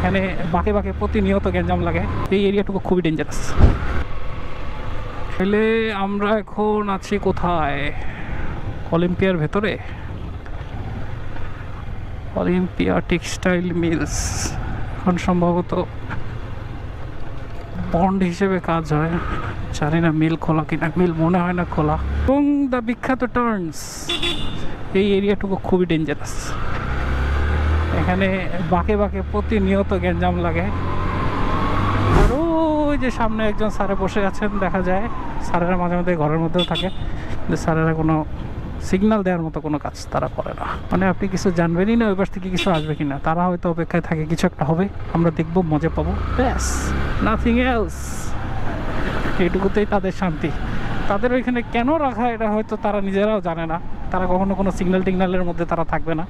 এখানে বাঁকে বাঁকে প্রতিনিয়ত গ্যাঞ্জাম লাগে। এই এরিয়াটুকু খুবই ডেঞ্জারাস। তাহলে আমরা এখন আছি কোথায়? অলিম্পিয়ার ভেতরে। অলিম্পিয়া টেক্সটাইল মিলস এখন সম্ভবত বন্ড হিসেবে কাজ হয়, জানি না মিল খোলা কিনা। মিল মনে হয় না খোলা। এবং দ্য বিখ্যাত টার্নস, এই এরিয়াটুকু খুবই ডেঞ্জারাস। এখানে বাঁকে বাঁকে প্রতিনিয়ত গ্যাঞ্জাম লাগে। আর ওই যে সামনে একজন স্যারে বসে আছেন দেখা যায়। স্যারেরা মাঝে মাঝে ঘরের মধ্যেও থাকে, কিন্তু স্যারেরা কোনো সিগন্যাল দেওয়ার মতো কোনো কাজ তারা করে না। মানে আপনি কিছু জানবেনই না ওই পাশ থেকে কিছু আসবে কিনা। তারা হয়তো অপেক্ষায় থাকে কিছু একটা হবে, আমরা দেখবো, মজা পাবো, ব্যাস, নাথিং এলস। এইটুকুতেই তাদের শান্তি। তাদের ওইখানে কেন রাখা এটা হয়তো তারা নিজেরাও জানে না। তারা কখনো কোনো সিগন্যাল টিগন্যালের মধ্যে তারা থাকবে না।